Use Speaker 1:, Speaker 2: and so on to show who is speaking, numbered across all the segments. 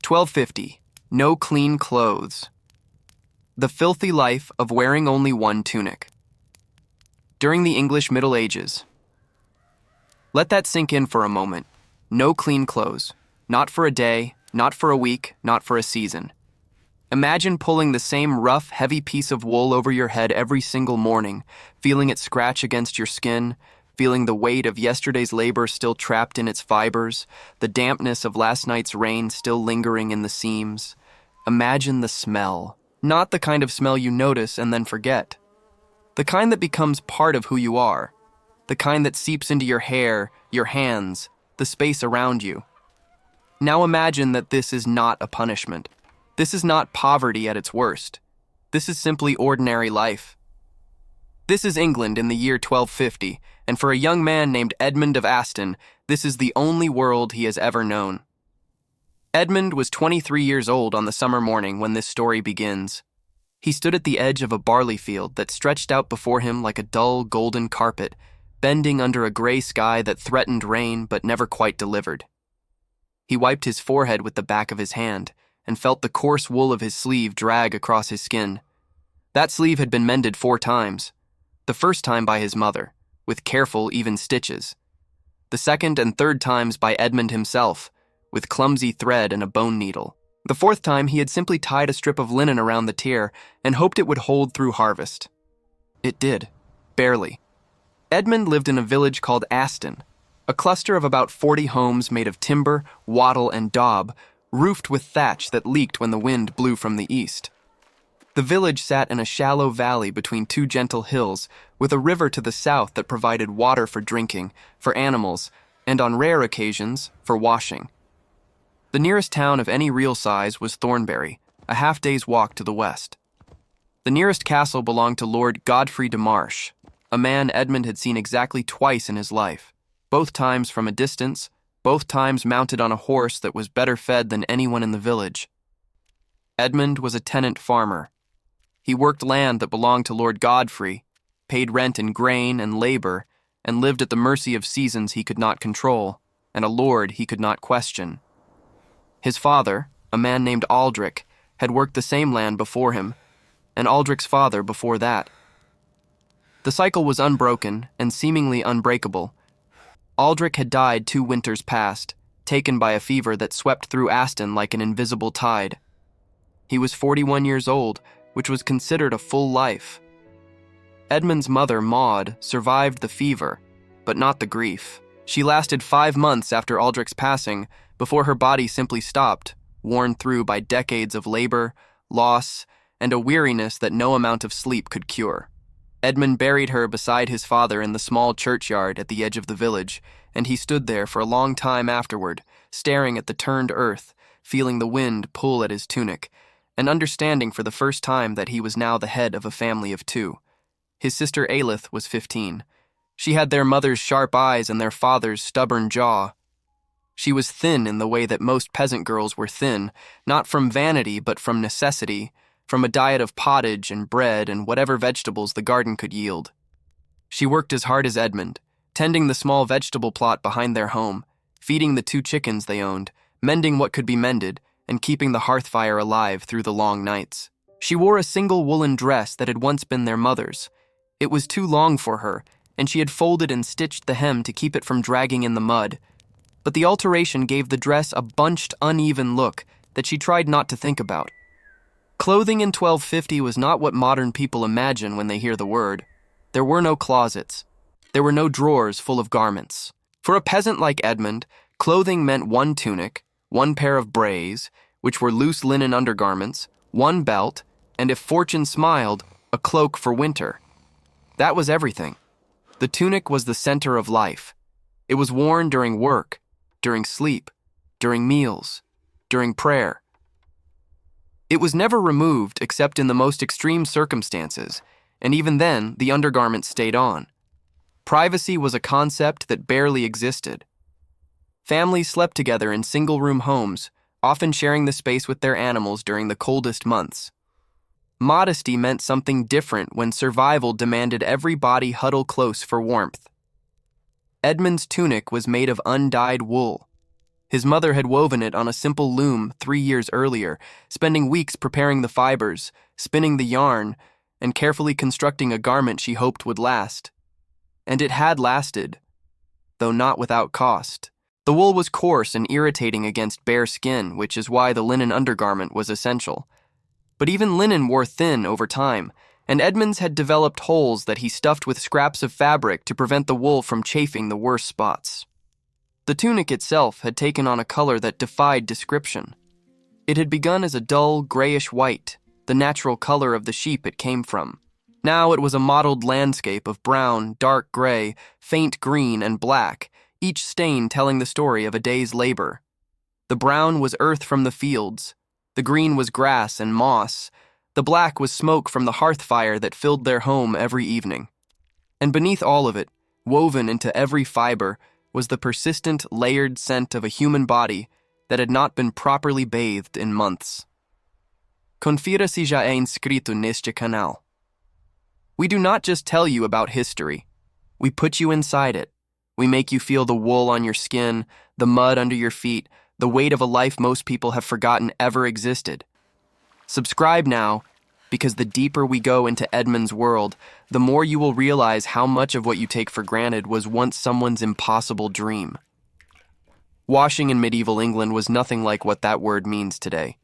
Speaker 1: 1250. No clean clothes. The filthy life of wearing only one tunic. During the English Middle Ages. Let that sink in for a moment. No clean clothes. Not for a day, not for a week, not for a season. Imagine pulling the same rough, heavy piece of wool over your head every single morning, feeling it scratch against your skin, feeling the weight of yesterday's labor still trapped in its fibers, the dampness of last night's rain still lingering in the seams. Imagine the smell. Not the kind of smell you notice and then forget. The kind that becomes part of who you are. The kind that seeps into your hair, your hands, the space around you. Now imagine that this is not a punishment. This is not poverty at its worst. This is simply ordinary life. This is England in the year 1250, and for a young man named Edmund of Aston, this is the only world he has ever known. Edmund was 23 years old on the summer morning when this story begins. He stood at the edge of a barley field that stretched out before him like a dull golden carpet, bending under a gray sky that threatened rain but never quite delivered. He wiped his forehead with the back of his hand and felt the coarse wool of his sleeve drag across his skin. That sleeve had been mended 4 times. The first time by his mother, with careful, even stitches. The second and third times by Edmund himself, with clumsy thread and a bone needle. The 4th time he had simply tied a strip of linen around the tear and hoped it would hold through harvest. It did. Barely. Edmund lived in a village called Aston, a cluster of about 40 homes made of timber, wattle, and daub, roofed with thatch that leaked when the wind blew from the east. The village sat in a shallow valley between 2 gentle hills, with a river to the south that provided water for drinking, for animals, and on rare occasions, for washing. The nearest town of any real size was Thornbury, a half-day's walk to the west. The nearest castle belonged to Lord Godfrey de Marsh, a man Edmund had seen exactly twice in his life, both times from a distance, both times mounted on a horse that was better fed than anyone in the village. Edmund was a tenant farmer. He worked land that belonged to Lord Godfrey, paid rent in grain and labor, and lived at the mercy of seasons he could not control, and a lord he could not question. His father, a man named Aldrich, had worked the same land before him, and Aldrich's father before that. The cycle was unbroken and seemingly unbreakable. Aldrich had died 2 winters past, taken by a fever that swept through Aston like an invisible tide. He was 41 years old, which was considered a full life. Edmund's mother, Maud, survived the fever, but not the grief. She lasted 5 months after Aldrich's passing, before her body simply stopped, worn through by decades of labor, loss, and a weariness that no amount of sleep could cure. Edmund buried her beside his father in the small churchyard at the edge of the village, and he stood there for a long time afterward, staring at the turned earth, feeling the wind pull at his tunic, and understanding for the first time that he was now the head of a family of 2. His sister Aelith was 15. She had their mother's sharp eyes and their father's stubborn jaw. She was thin in the way that most peasant girls were thin, not from vanity but from necessity, from a diet of pottage and bread and whatever vegetables the garden could yield. She worked as hard as Edmund, tending the small vegetable plot behind their home, feeding the 2 chickens they owned, mending what could be mended, and keeping the hearth fire alive through the long nights. She wore a single woolen dress that had once been their mother's. It was too long for her, and she had folded and stitched the hem to keep it from dragging in the mud. But the alteration gave the dress a bunched, uneven look that she tried not to think about. Clothing in 1250 was not what modern people imagine when they hear the word. There were no closets. There were no drawers full of garments. For a peasant like Edmund, clothing meant 1 tunic, 1 pair of brays, which were loose linen undergarments, 1 belt, and if fortune smiled, a cloak for winter. That was everything. The tunic was the center of life. It was worn during work, during sleep, during meals, during prayer. It was never removed except in the most extreme circumstances, and even then, the undergarments stayed on. Privacy was a concept that barely existed. Families slept together in single-room homes, often sharing the space with their animals during the coldest months. Modesty meant something different when survival demanded every body huddle close for warmth. Edmund's tunic was made of undyed wool. His mother had woven it on a simple loom 3 years earlier, spending weeks preparing the fibers, spinning the yarn, and carefully constructing a garment she hoped would last. And it had lasted, though not without cost. The wool was coarse and irritating against bare skin, which is why the linen undergarment was essential. But even linen wore thin over time, and Edmonds had developed holes that he stuffed with scraps of fabric to prevent the wool from chafing the worst spots. The tunic itself had taken on a color that defied description. It had begun as a dull, grayish white, the natural color of the sheep it came from. Now it was a mottled landscape of brown, dark gray, faint green, and black, each stain telling the story of a day's labor. The brown was earth from the fields, the green was grass and moss, the black was smoke from the hearth fire that filled their home every evening. And beneath all of it, woven into every fiber, was the persistent, layered scent of a human body that had not been properly bathed in months. Confira se já é inscrito neste canal. We do not just tell you about history. We put you inside it. We make you feel the wool on your skin, the mud under your feet, the weight of a life most people have forgotten ever existed. Subscribe now, because the deeper we go into Edmund's world, the more you will realize how much of what you take for granted was once someone's impossible dream. Washing in medieval England was nothing like what that word means today.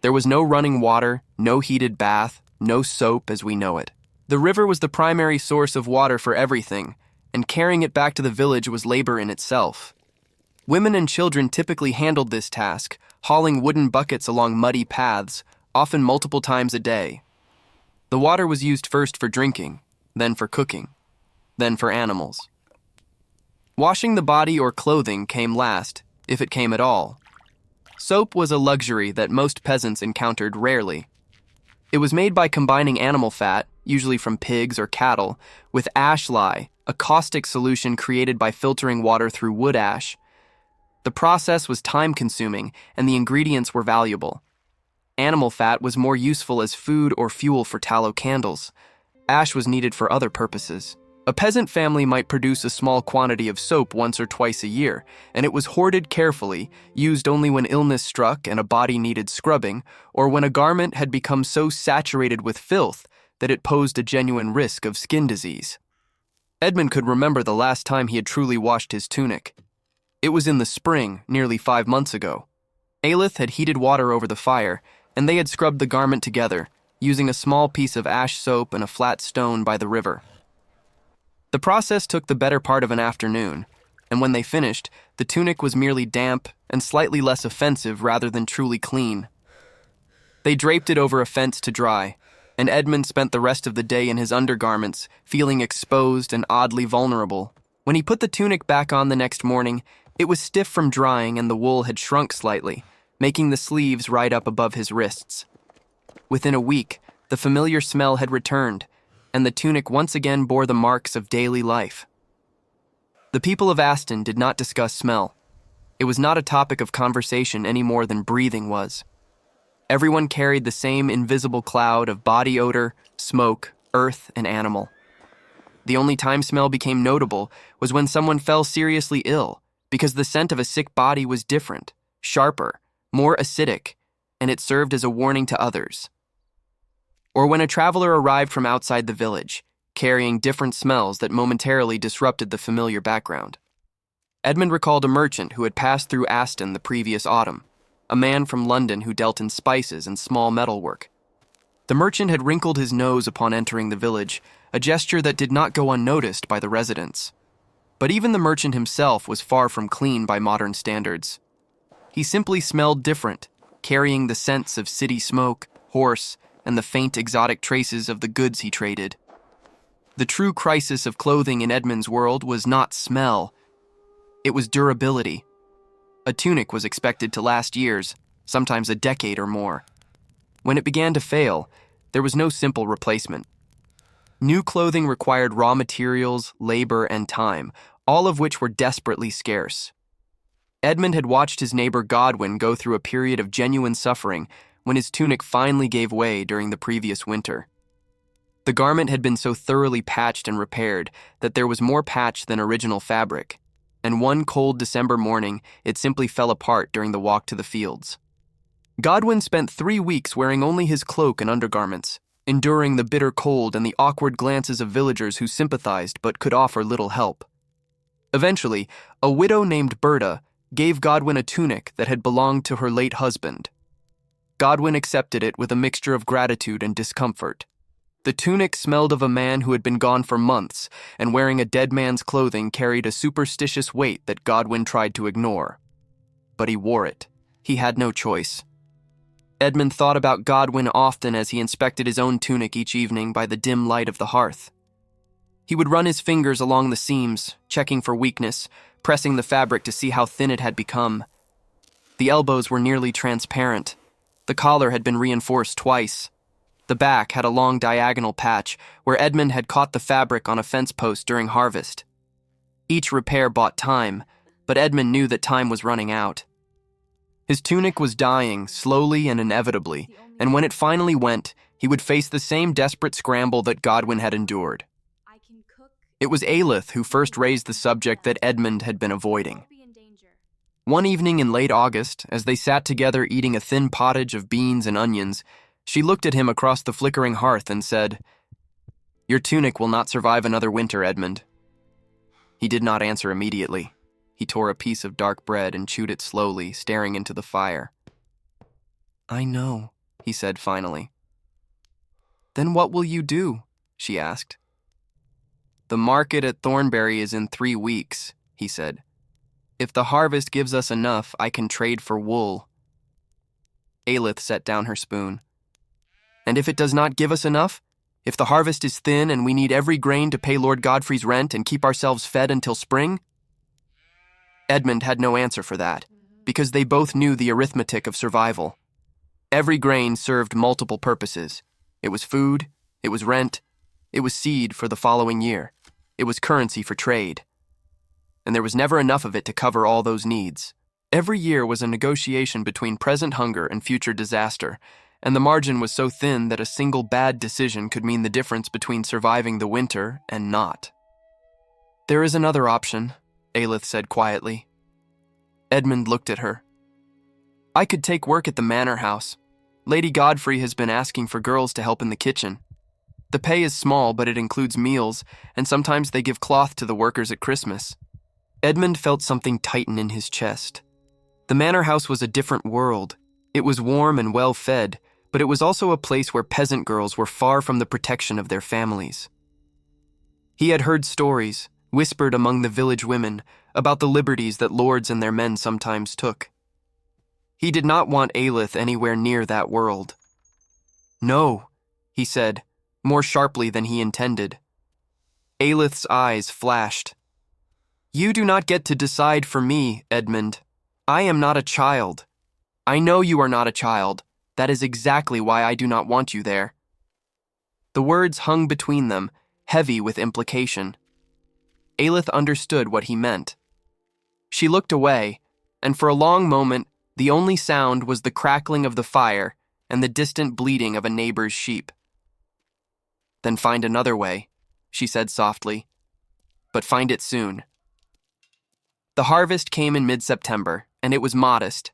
Speaker 1: There was no running water, no heated bath, no soap as we know it. The river was the primary source of water for everything, and carrying it back to the village was labor in itself. Women and children typically handled this task, hauling wooden buckets along muddy paths, often multiple times a day. The water was used first for drinking, then for cooking, then for animals. Washing the body or clothing came last, if it came at all. Soap was a luxury that most peasants encountered rarely. It was made by combining animal fat, usually from pigs or cattle, with ash lye, a caustic solution created by filtering water through wood ash. The process was time-consuming, and the ingredients were valuable. Animal fat was more useful as food or fuel for tallow candles. Ash was needed for other purposes. A peasant family might produce a small quantity of soap once or twice a year, and it was hoarded carefully, used only when illness struck and a body needed scrubbing, or when a garment had become so saturated with filth that it posed a genuine risk of skin disease. Edmund could remember the last time he had truly washed his tunic. It was in the spring, nearly 5 months ago. Aelith had heated water over the fire, and they had scrubbed the garment together, using a small piece of ash soap and a flat stone by the river. The process took the better part of an afternoon, and when they finished, the tunic was merely damp and slightly less offensive rather than truly clean. They draped it over a fence to dry, and Edmund spent the rest of the day in his undergarments, feeling exposed and oddly vulnerable. When he put the tunic back on the next morning, it was stiff from drying and the wool had shrunk slightly, making the sleeves right up above his wrists. Within a week, the familiar smell had returned, and the tunic once again bore the marks of daily life. The people of Aston did not discuss smell. It was not a topic of conversation any more than breathing was. Everyone carried the same invisible cloud of body odor, smoke, earth, and animal. The only time smell became notable was when someone fell seriously ill, because the scent of a sick body was different, sharper, more acidic, and it served as a warning to others. Or when a traveler arrived from outside the village, carrying different smells that momentarily disrupted the familiar background. Edmund recalled a merchant who had passed through Aston the previous autumn, a man from London who dealt in spices and small metalwork. The merchant had wrinkled his nose upon entering the village, a gesture that did not go unnoticed by the residents. But even the merchant himself was far from clean by modern standards. He simply smelled different, carrying the scents of city smoke, horse, and the faint exotic traces of the goods he traded. The true crisis of clothing in Edmund's world was not smell. It was durability. A tunic was expected to last years, sometimes a decade or more. When it began to fail, there was no simple replacement. New clothing required raw materials, labor, and time, all of which were desperately scarce. Edmund had watched his neighbor Godwin go through a period of genuine suffering when his tunic finally gave way during the previous winter. The garment had been so thoroughly patched and repaired that there was more patch than original fabric, and one cold December morning, it simply fell apart during the walk to the fields. Godwin spent 3 weeks wearing only his cloak and undergarments, enduring the bitter cold and the awkward glances of villagers who sympathized but could offer little help. Eventually, a widow named Berta gave Godwin a tunic that had belonged to her late husband. Godwin accepted it with a mixture of gratitude and discomfort. The tunic smelled of a man who had been gone for months, and wearing a dead man's clothing carried a superstitious weight that Godwin tried to ignore. But he wore it. He had no choice. Edmund thought about Godwin often as he inspected his own tunic each evening by the dim light of the hearth. He would run his fingers along the seams, checking for weakness, pressing the fabric to see how thin it had become. The elbows were nearly transparent. The collar had been reinforced twice. The back had a long diagonal patch where Edmund had caught the fabric on a fence post during harvest. Each repair bought time, but Edmund knew that time was running out. His tunic was dying, slowly and inevitably, and when it finally went, he would face the same desperate scramble that Godwin had endured. It was Aelith who first raised the subject that Edmund had been avoiding. One evening in late August, as they sat together eating a thin pottage of beans and onions, she looked at him across the flickering hearth and said, "Your tunic will not survive another winter, Edmund." He did not answer immediately. He tore a piece of dark bread and chewed it slowly, staring into the fire. "I know," he said finally. "Then what will you do?" she asked. "The market at Thornbury is in 3 weeks," he said. "If the harvest gives us enough, I can trade for wool." Aelith set down her spoon. "And if it does not give us enough? If the harvest is thin and we need every grain to pay Lord Godfrey's rent and keep ourselves fed until spring?" Edmund had no answer for that, because they both knew the arithmetic of survival. Every grain served multiple purposes. It was food, it was rent, it was seed for the following year, it was currency for trade. And there was never enough of it to cover all those needs. Every year was a negotiation between present hunger and future disaster, and the margin was so thin that a single bad decision could mean the difference between surviving the winter and not. "There is another option," Aelith said quietly. Edmund looked at her. "I could take work at the manor house. Lady Godfrey has been asking for girls to help in the kitchen. The pay is small, but it includes meals, and sometimes they give cloth to the workers at Christmas." Edmund felt something tighten in his chest. The manor house was a different world. It was warm and well-fed, but it was also a place where peasant girls were far from the protection of their families. He had heard stories, whispered among the village women, about the liberties that lords and their men sometimes took. He did not want Aelith anywhere near that world. "No," he said, more sharply than he intended. Aelith's eyes flashed. "You do not get to decide for me, Edmund. I am not a child. I know you are not a child. That is exactly why I do not want you there." The words hung between them, heavy with implication. Aelith understood what he meant. She looked away, and for a long moment, the only sound was the crackling of the fire and the distant bleating of a neighbor's sheep. "Then find another way," she said softly. "But find it soon." The harvest came in mid-September, and it was modest.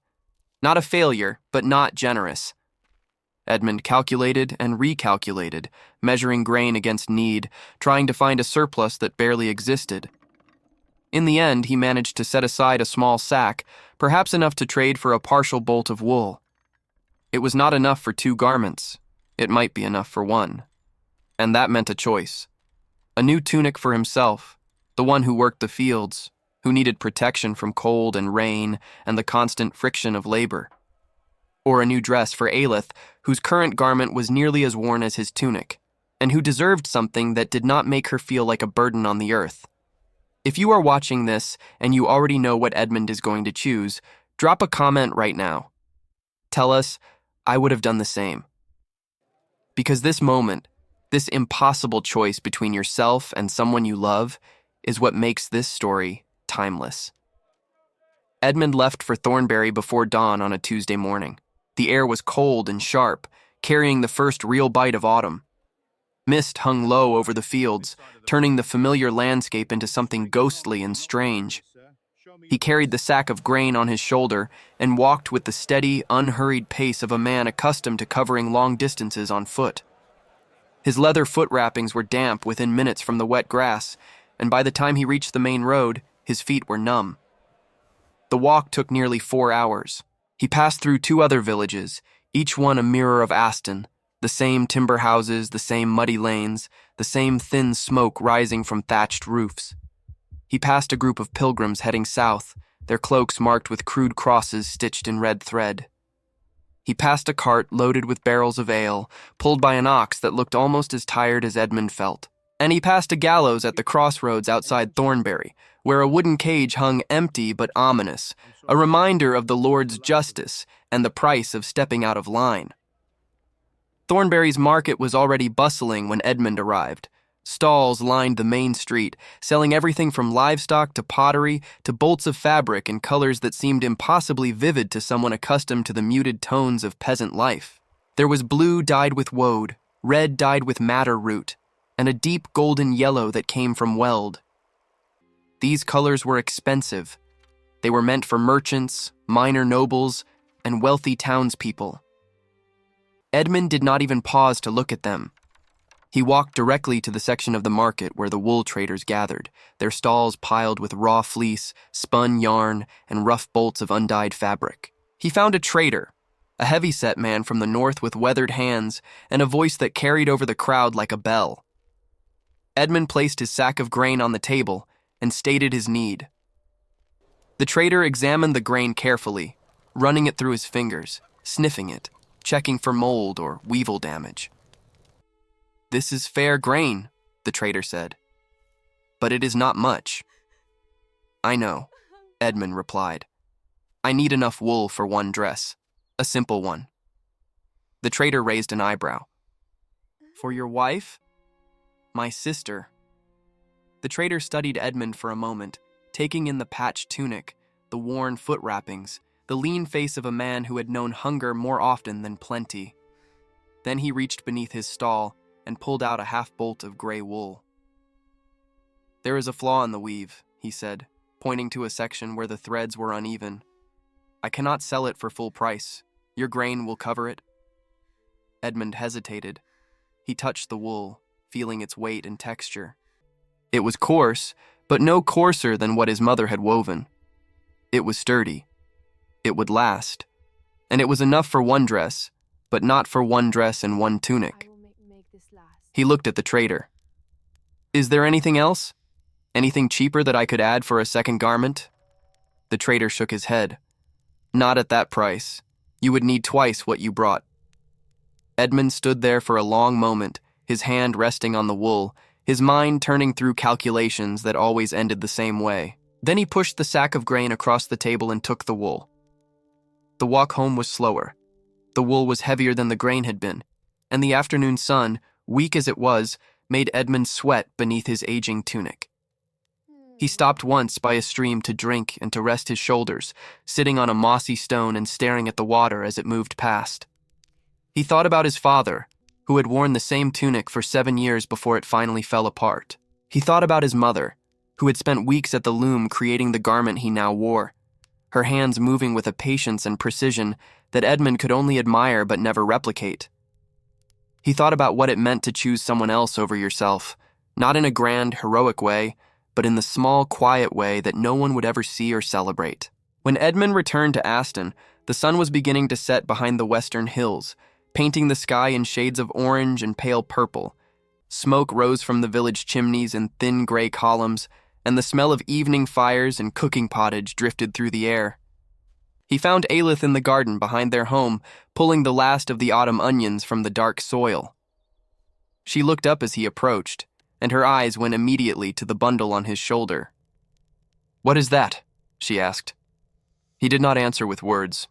Speaker 1: Not a failure, but not generous. Edmund calculated and recalculated, measuring grain against need, trying to find a surplus that barely existed. In the end, he managed to set aside a small sack, perhaps enough to trade for a partial bolt of wool. It was not enough for 2 garments. It might be enough for 1. And that meant a choice. A new tunic for himself, the one who worked the fields, who needed protection from cold and rain and the constant friction of labor. Or a new dress for Aelith, whose current garment was nearly as worn as his tunic, and who deserved something that did not make her feel like a burden on the earth. If you are watching this and you already know what Edmund is going to choose, drop a comment right now. Tell us, "I would have done the same." Because this moment, this impossible choice between yourself and someone you love, is what makes this story timeless. Edmund left for Thornbury before dawn on a Tuesday morning. The air was cold and sharp, carrying the first real bite of autumn. Mist hung low over the fields, turning the familiar landscape into something ghostly and strange. He carried the sack of grain on his shoulder and walked with the steady, unhurried pace of a man accustomed to covering long distances on foot. His leather foot wrappings were damp within minutes from the wet grass, and by the time he reached the main road, his feet were numb. The walk took nearly 4 hours. He passed through 2 other villages, each one a mirror of Aston, the same timber houses, the same muddy lanes, the same thin smoke rising from thatched roofs. He passed a group of pilgrims heading south, their cloaks marked with crude crosses stitched in red thread. He passed a cart loaded with barrels of ale, pulled by an ox that looked almost as tired as Edmund felt. And he passed a gallows at the crossroads outside Thornbury, where a wooden cage hung empty but ominous, a reminder of the Lord's justice and the price of stepping out of line. Thornbury's market was already bustling when Edmund arrived. Stalls lined the main street, selling everything from livestock to pottery to bolts of fabric in colors that seemed impossibly vivid to someone accustomed to the muted tones of peasant life. There was blue dyed with woad, red dyed with madder root, and a deep golden yellow that came from weld. These colors were expensive. They were meant for merchants, minor nobles, and wealthy townspeople. Edmund did not even pause to look at them. He walked directly to the section of the market where the wool traders gathered, their stalls piled with raw fleece, spun yarn, and rough bolts of undyed fabric. He found a trader, a heavy-set man from the north with weathered hands and a voice that carried over the crowd like a bell. Edmund placed his sack of grain on the table and stated his need. The trader examined the grain carefully, running it through his fingers, sniffing it, checking for mold or weevil damage. "This is fair grain," the trader said, "but it is not much." "I know," Edmund replied. "I need enough wool for one dress, a simple one." The trader raised an eyebrow. "For your wife?" "My sister." The trader studied Edmund for a moment, taking in the patched tunic, the worn foot wrappings, the lean face of a man who had known hunger more often than plenty. Then he reached beneath his stall and pulled out a half-bolt of gray wool. "There is a flaw in the weave," he said, pointing to a section where the threads were uneven. "I cannot sell it for full price. Your grain will cover it." Edmund hesitated. He touched the wool, feeling its weight and texture. It was coarse, but no coarser than what his mother had woven. It was sturdy. It would last. And it was enough for one dress, but not for one dress and one tunic. He looked at the trader. "Is there anything else? Anything cheaper that I could add for a second garment?" The trader shook his head. "Not at that price. You would need twice what you brought." Edmund stood there for a long moment, his hand resting on the wool, his mind turning through calculations that always ended the same way. Then he pushed the sack of grain across the table and took the wool. The walk home was slower. The wool was heavier than the grain had been, and the afternoon sun, weak as it was, made Edmund sweat beneath his aging tunic. He stopped once by a stream to drink and to rest his shoulders, sitting on a mossy stone and staring at the water as it moved past. He thought about his father, who had worn the same tunic for 7 years before it finally fell apart. He thought about his mother, who had spent weeks at the loom creating the garment he now wore, her hands moving with a patience and precision that Edmund could only admire but never replicate. He thought about what it meant to choose someone else over yourself, not in a grand, heroic way, but in the small, quiet way that no one would ever see or celebrate. When Edmund returned to Aston, the sun was beginning to set behind the western hills, painting the sky in shades of orange and pale purple. Smoke rose from the village chimneys in thin gray columns, and the smell of evening fires and cooking pottage drifted through the air. He found Aelith in the garden behind their home, pulling the last of the autumn onions from the dark soil. She looked up as he approached, and her eyes went immediately to the bundle on his shoulder. "What is that?" she asked. He did not answer with words.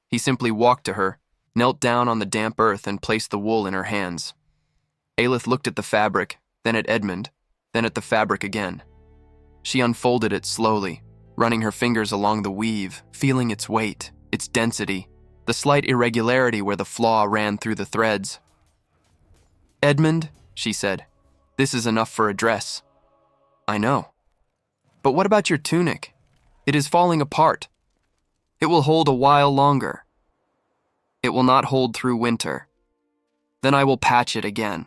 Speaker 1: He simply walked to her, knelt down on the damp earth and placed the wool in her hands. Aelith looked at the fabric, then at Edmund, then at the fabric again. She unfolded it slowly, running her fingers along the weave, feeling its weight, its density, the slight irregularity where the flaw ran through the threads. "Edmund," she said, "this is enough for a dress." "I know. But what about your tunic? It is falling apart. It will hold a while longer. It will not hold through winter. Then I will patch it again."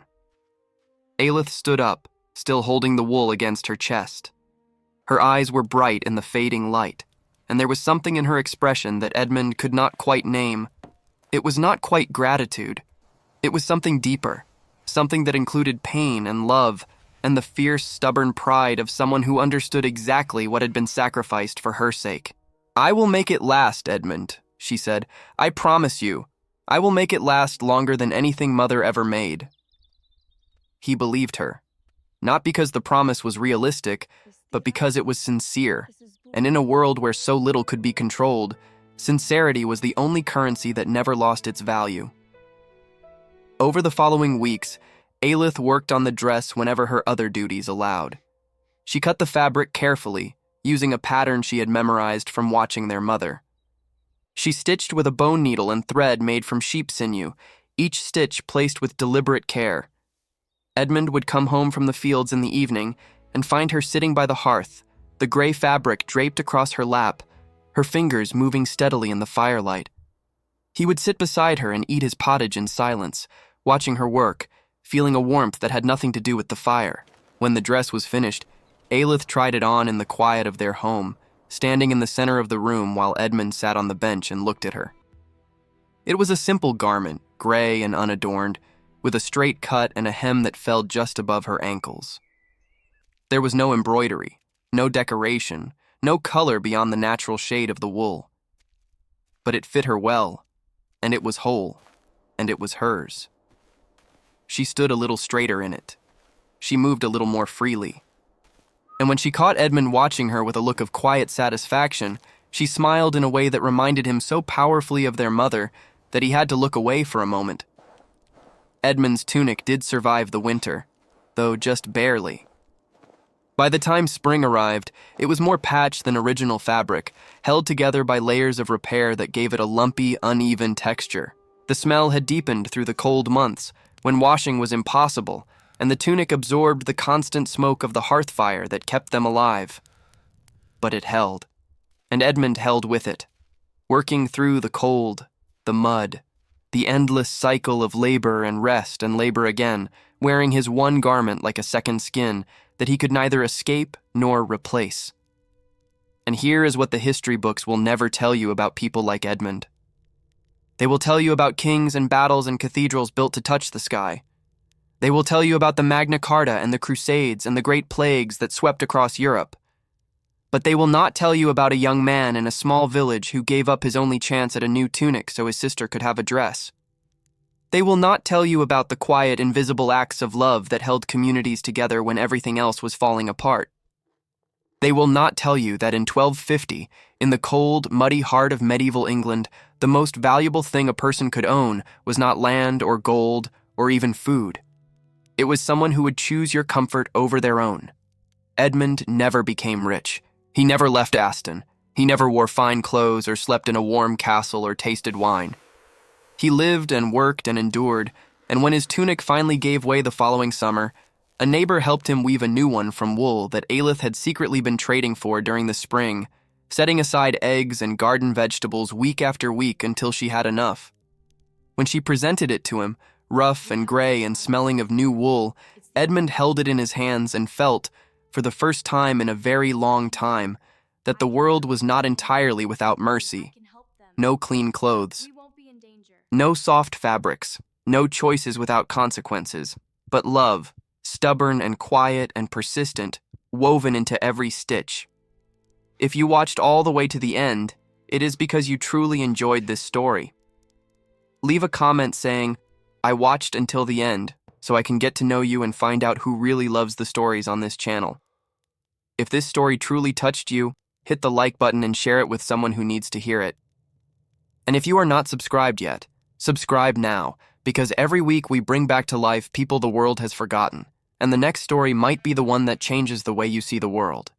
Speaker 1: Aelith stood up, still holding the wool against her chest. Her eyes were bright in the fading light, and there was something in her expression that Edmund could not quite name. It was not quite gratitude. It was something deeper, something that included pain and love, and the fierce, stubborn pride of someone who understood exactly what had been sacrificed for her sake. "I will make it last, Edmund," she said. "I promise you, I will make it last longer than anything Mother ever made." He believed her, not because the promise was realistic, but because it was sincere, and in a world where so little could be controlled, sincerity was the only currency that never lost its value. Over the following weeks, Aelith worked on the dress whenever her other duties allowed. She cut the fabric carefully, using a pattern she had memorized from watching their mother. She stitched with a bone needle and thread made from sheep sinew, each stitch placed with deliberate care. Edmund would come home from the fields in the evening and find her sitting by the hearth, the gray fabric draped across her lap, her fingers moving steadily in the firelight. He would sit beside her and eat his pottage in silence, watching her work, feeling a warmth that had nothing to do with the fire. When the dress was finished, Aelith tried it on in the quiet of their home, standing in the center of the room while Edmund sat on the bench and looked at her. It was a simple garment, gray and unadorned, with a straight cut and a hem that fell just above her ankles. There was no embroidery, no decoration, no color beyond the natural shade of the wool. But it fit her well, and it was whole, and it was hers. She stood a little straighter in it. She moved a little more freely. And when she caught Edmund watching her with a look of quiet satisfaction, she smiled in a way that reminded him so powerfully of their mother that he had to look away for a moment. Edmund's tunic did survive the winter, though just barely. By the time spring arrived, it was more patched than original fabric, held together by layers of repair that gave it a lumpy, uneven texture. The smell had deepened through the cold months, when washing was impossible, and the tunic absorbed the constant smoke of the hearth fire that kept them alive. But it held, and Edmund held with it, working through the cold, the mud, the endless cycle of labor and rest and labor again, wearing his one garment like a second skin that he could neither escape nor replace. And here is what the history books will never tell you about people like Edmund. They will tell you about kings and battles and cathedrals built to touch the sky. They will tell you about the Magna Carta and the Crusades and the great plagues that swept across Europe. But they will not tell you about a young man in a small village who gave up his only chance at a new tunic so his sister could have a dress. They will not tell you about the quiet, invisible acts of love that held communities together when everything else was falling apart. They will not tell you that in 1250, in the cold, muddy heart of medieval England, the most valuable thing a person could own was not land or gold or even food. It was someone who would choose your comfort over their own. Edmund never became rich. He never left Aston. He never wore fine clothes or slept in a warm castle or tasted wine. He lived and worked and endured, and when his tunic finally gave way the following summer, a neighbor helped him weave a new one from wool that Aelith had secretly been trading for during the spring, setting aside eggs and garden vegetables week after week until she had enough. When she presented it to him, rough and gray and smelling of new wool, Edmund held it in his hands and felt, for the first time in a very long time, that the world was not entirely without mercy. No clean clothes. No soft fabrics. No choices without consequences. But love, stubborn and quiet and persistent, woven into every stitch. If you watched all the way to the end, it is because you truly enjoyed this story. Leave a comment saying, "I watched until the end, so I can get to know you and find out who really loves the stories on this channel." If this story truly touched you, hit the like button and share it with someone who needs to hear it. And if you are not subscribed yet, subscribe now, because every week we bring back to life people the world has forgotten, and the next story might be the one that changes the way you see the world.